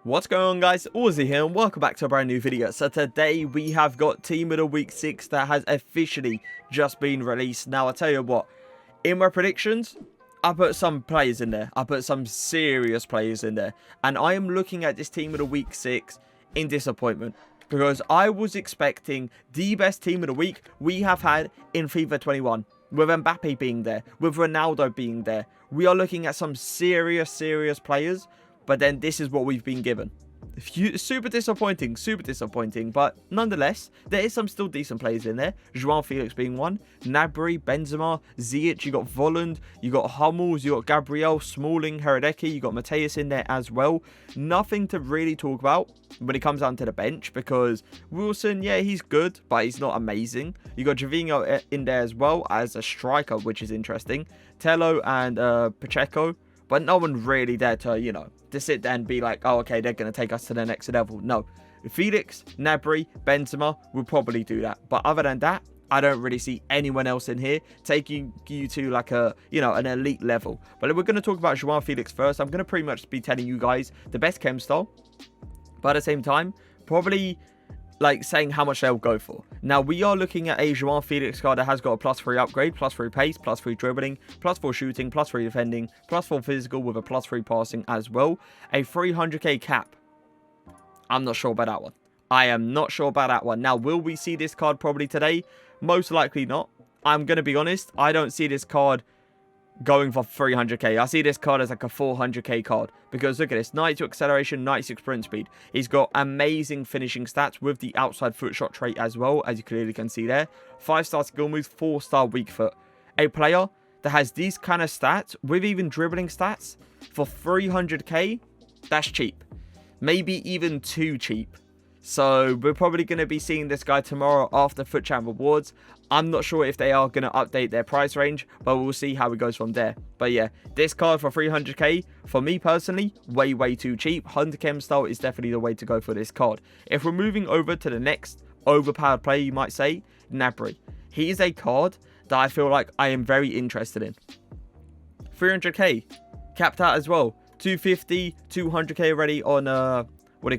What's going on, guys? Aussie here and welcome back to a brand new video. So today we have got Team of the Week 6 that has officially just been released. Now I tell you what, in my predictions, I put some players in there. I put some serious players in there. And I am looking at this Team of the Week 6 in disappointment. Because I was expecting the best Team of the Week we have had in FIFA 21. With Mbappe being there, with Ronaldo being there. We are looking at some serious players. But then this is what we've been given. Super disappointing, but nonetheless, there is some still decent players in there. João Felix being one, Naby, Benzema, Ziyech, you got Volland, you got Hummels, you got Gabriel, Smalling, Hradecky, you got Matias in there as well. Nothing to really talk about when it comes down to the bench, because Wilson, yeah, he's good, but he's not amazing. You got Javinho in there as well as a striker, which is interesting. Tello and Pacheco, but no one really there to, you know, to sit there and be like, oh, okay, they're going to take us to the next level. No. Felix, Naby, Benzema will probably do that. But other than that, I don't really see anyone else in here taking you to like a, you know, an elite level. But we're going to talk about João Felix first. I'm going to pretty much be telling you guys the best chem style. But at the same time, probably like saying how much they'll go for. Now we are looking at a João Felix card that has got a +3 upgrade, +3 pace, +3 dribbling, +4 shooting, +3 defending, +4 physical with a +3 passing as well. A 300k cap. I'm not sure about that one. I am not sure about that one. Now, will we see this card probably today? Most likely not. I'm going to be honest. I don't see this card going for 300k. I see this card as like a 400k card, because look at this: 92 acceleration, 96 sprint speed. He's got amazing finishing stats with the outside foot shot trait as well, as you clearly can see there. 5-star skill moves, 4-star weak foot. A player that has these kind of stats with even dribbling stats for 300k, that's cheap. Maybe even too cheap. So we're probably going to be seeing this guy tomorrow after Foot Champ Rewards. I'm not sure if they are going to update their price range, but we'll see how it goes from there. But yeah, this card for 300k, for me personally, way too cheap. Hunter Chem style is definitely the way to go for this card. If we're moving over to the next overpowered player, you might say, Naby. He is a card that I feel like I am very interested in. 300k, capped out as well. 250, 200k already on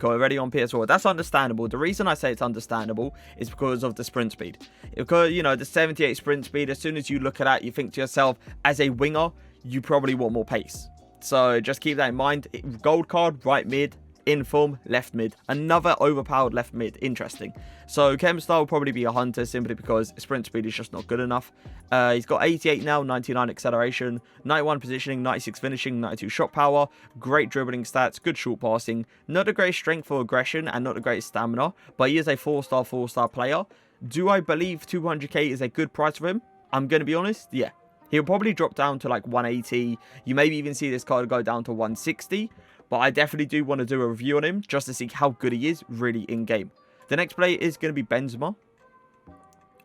already on PS4. That's understandable. The reason I say it's understandable is because of the sprint speed. Because, you know, the 78 sprint speed, as soon as you look at that, you think to yourself, as a winger, you probably want more pace. So just keep that in mind. Gold card, right mid. Inform, left mid. Another overpowered left mid. Interesting. So chem style will probably be a hunter, simply because sprint speed is just not good enough. He's got 88 now, 99 acceleration, 91 positioning, 96 finishing, 92 shot power, great dribbling stats, good short passing, not a great strength or aggression, and not a great stamina, but he is a 4-star player. Do I believe 200k is a good price for him? I'm going to be honest, yeah. He'll probably drop down to like 180. You maybe even see this card go down to 160. But I definitely do want to do a review on him just to see how good he is really in-game. The next player is going to be Benzema.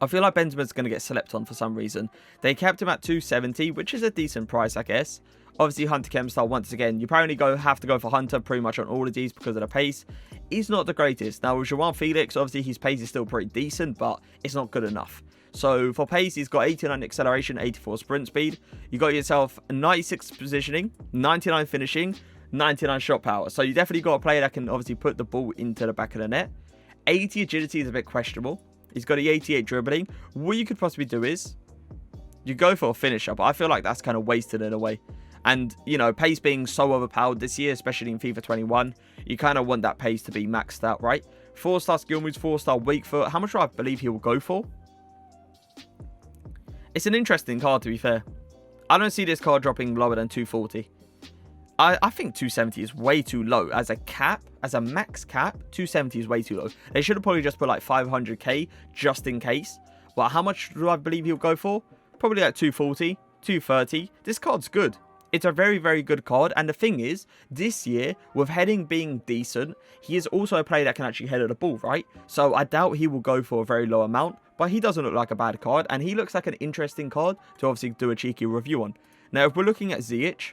I feel like Benzema's going to get slept on for some reason. They kept him at 270, which is a decent price, I guess. Obviously, Hunter Chem style, once again, you probably have to go for Hunter pretty much on all of these because of the pace. He's not the greatest. Now, with João Felix, obviously, his pace is still pretty decent, but it's not good enough. So, for pace, he's got 89 acceleration, 84 sprint speed. You got yourself 96 positioning, 99 finishing, 99 shot power. So you definitely got a player that can obviously put the ball into the back of the net. 80 agility is a bit questionable. He's got the 88 dribbling. What you could possibly do is you go for a finisher, but I feel like that's kind of wasted in a way. And, you know, pace being so overpowered this year, especially in FIFA 21, you kind of want that pace to be maxed out, right? 4-star skill moves, 4-star weak foot. How much do I believe he will go for? It's an interesting card, to be fair. I don't see this card dropping lower than 240. I think 270 is way too low. As a cap, as a max cap, 270 is way too low. They should have probably just put like 500k just in case. But how much do I believe he'll go for? Probably like 240, 230. This card's good. It's a very good card. And the thing is, this year, with heading being decent, he is also a player that can actually head at the ball, right? So I doubt he will go for a very low amount. But he doesn't look like a bad card. And he looks like an interesting card to obviously do a cheeky review on. Now, if we're looking at Ziyech,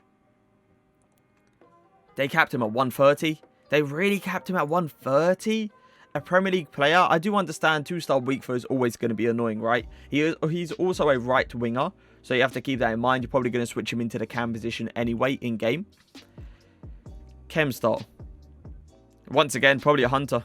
they capped him at 130. They really capped him at 130? A Premier League player? I do understand 2-star weak foot is always going to be annoying, right? He's also a right winger. So you have to keep that in mind. You're probably going to switch him into the cam position anyway in-game. Chem style. Once again, probably a hunter.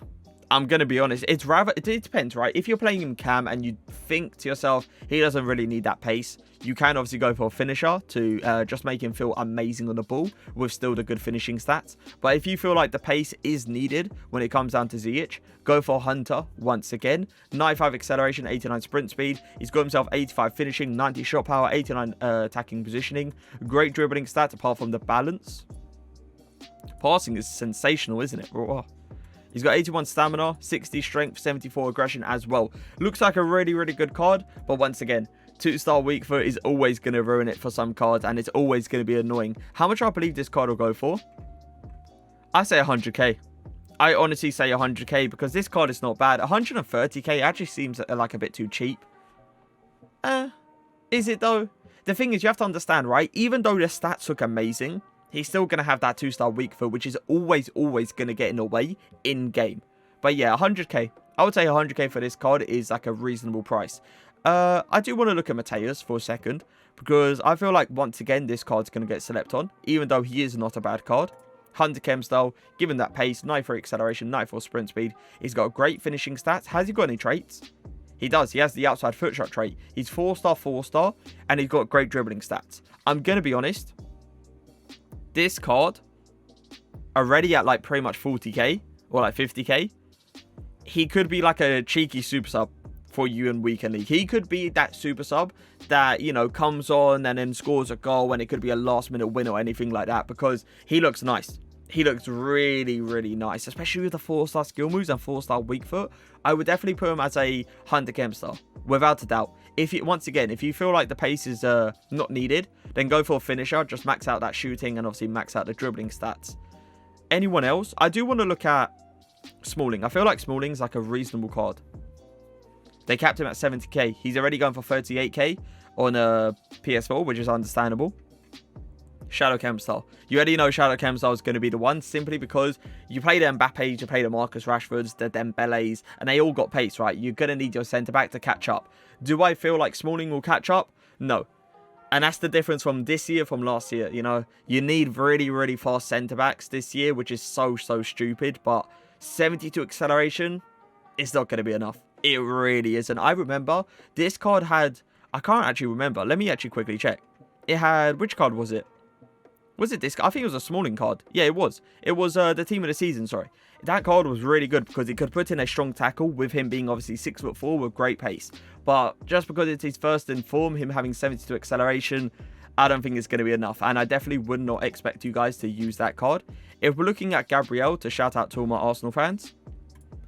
I'm going to be honest. It depends, right? If you're playing him cam and you think to yourself, he doesn't really need that pace, you can obviously go for a finisher to just make him feel amazing on the ball with still the good finishing stats. But if you feel like the pace is needed when it comes down to Ziyech, go for hunter once again. 95 acceleration, 89 sprint speed. He's got himself 85 finishing, 90 shot power, 89 attacking positioning. Great dribbling stats apart from the balance. Passing is sensational, isn't it? Whoa. He's got 81 stamina, 60 strength, 74 aggression as well. Looks like a really, really good card. But once again, 2-star weak foot is always going to ruin it for some cards. And it's always going to be annoying. How much I believe this card will go for? I say 100k. I honestly say 100k because this card is not bad. 130k actually seems like a bit too cheap. Is it though? The thing is, you have to understand, right? Even though the stats look amazing, he's still going to have that 2-star weak foot, which is always going to get in the way in-game. But yeah, 100k. I would say 100k for this card is like a reasonable price. I do want to look at Matias for a second, because I feel like, once again, this card's going to get slept on, even though he is not a bad card. Hunter Chem style, given that pace, 93 acceleration, 94 sprint speed. He's got great finishing stats. Has he got any traits? He does. He has the outside foot shot trait. He's 4-star, 4-star, and he's got great dribbling stats. I'm going to be honest. This card, already at like pretty much 40k or like 50k, he could be like a cheeky super sub for you in weekend league. He could be that super sub that, you know, comes on and then scores a goal, and it could be a last minute win or anything like that, because he looks nice. He looks really, really nice, especially with the 4-star skill moves and 4-star weak foot. I would definitely put him as a Hunter Chem star, without a doubt. Once again, if you feel like the pace is not needed, then go for a finisher. Just max out that shooting and obviously max out the dribbling stats. Anyone else? I do want to look at Smalling. I feel like Smalling's like a reasonable card. They capped him at 70k. He's already going for 38k on a PS4, which is understandable. Shadow Chem style. You already know Shadow Chem style is going to be the one, simply because you play the Mbappe, you play the Marcus Rashfords, the Dembélés, and they all got pace, right? You're going to need your centre-back to catch up. Do I feel like Smalling will catch up? No. And that's the difference from this year, from last year, you know? You need really, really fast centre-backs this year, which is so stupid, but 72 acceleration, it's not going to be enough. It really isn't. I remember this card had... I can't actually remember. Let me actually quickly check. It had... Which card was it? Was it this? I think it was a Smalling card. Yeah, it was. It was the team of the season, sorry. That card was really good because it could put in a strong tackle with him being obviously 6'4" with great pace. But just because it's his first in form, him having 72 acceleration, I don't think it's going to be enough. And I definitely would not expect you guys to use that card. If we're looking at Gabriel, to shout out to all my Arsenal fans,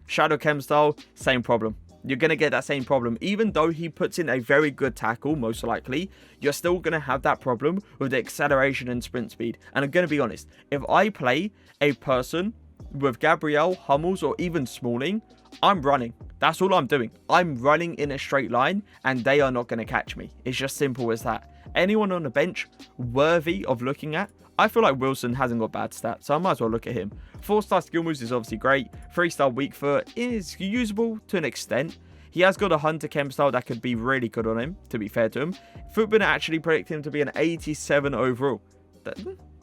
Shadow Chem style, same problem. You're going to get that same problem. Even though he puts in a very good tackle, most likely, you're still going to have that problem with the acceleration and sprint speed. And I'm going to be honest, if I play a person with Gabriel, Hummels, or even Smalling, I'm running. That's all I'm doing. I'm running in a straight line, and they are not going to catch me. It's just simple as that. Anyone on the bench worthy of looking at? I feel like Wilson hasn't got bad stats, so I might as well look at him. 4-star skill moves is obviously great. 3-star weak foot is usable to an extent. He has got a Hunter Chem style that could be really good on him, to be fair to him. Footbin actually predicted him to be an 87 overall.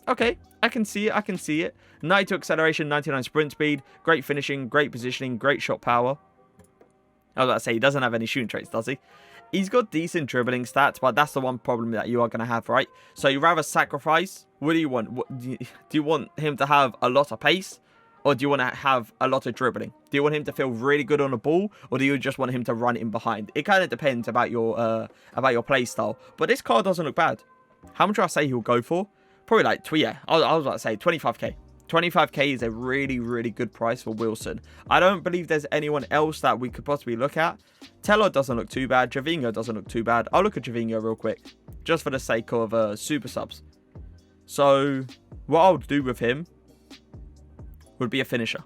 Okay, I can see it. 92 acceleration, 99 sprint speed, great finishing, great positioning, great shot power. I was about to say, he doesn't have any shooting traits, does he? He's got decent dribbling stats, but that's the one problem that you are going to have, right? So you rather sacrifice. What do you want? Do you want him to have a lot of pace, or do you want to have a lot of dribbling? Do you want him to feel really good on the ball, or do you just want him to run in behind? It kind of depends about your play style. But this card doesn't look bad. How much do I say he'll go for? Probably like, yeah, I was about to say 25k. 25k is a really, really good price for Wilson. I don't believe there's anyone else that we could possibly look at. Tello doesn't look too bad. Javinho doesn't look too bad. I'll look at Javinho real quick, just for the sake of super subs. So what I'll do with him would be a finisher,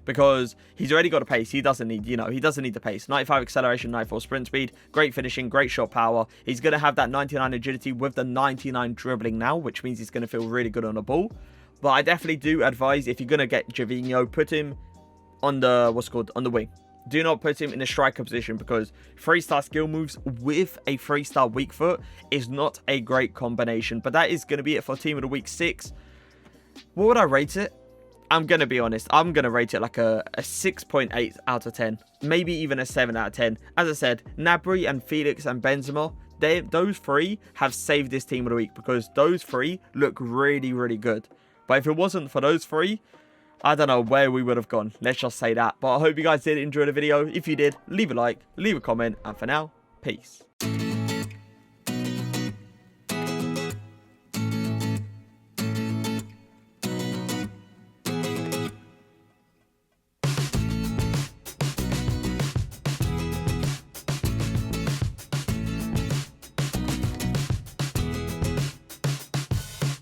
because he's already got a pace. He doesn't need, he doesn't need the pace. 95 acceleration, 94 sprint speed, great finishing, great shot power. He's going to have that 99 agility with the 99 dribbling now, which means he's going to feel really good on the ball. But I definitely do advise, if you're going to get Javinho, put him on the, on the wing. Do not put him in a striker position, because 3-star skill moves with a 3-star weak foot is not a great combination. But that is going to be it for Team of the Week 6. What would I rate it? I'm going to be honest. I'm going to rate it like a 6.8 out of 10. Maybe even a 7 out of 10. As I said, Naby and Felix and Benzema, those three have saved this team of the week because those three look really, really good. But if it wasn't for those three, I don't know where we would have gone. Let's just say that. But I hope you guys did enjoy the video. If you did, leave a like, leave a comment. And for now, peace.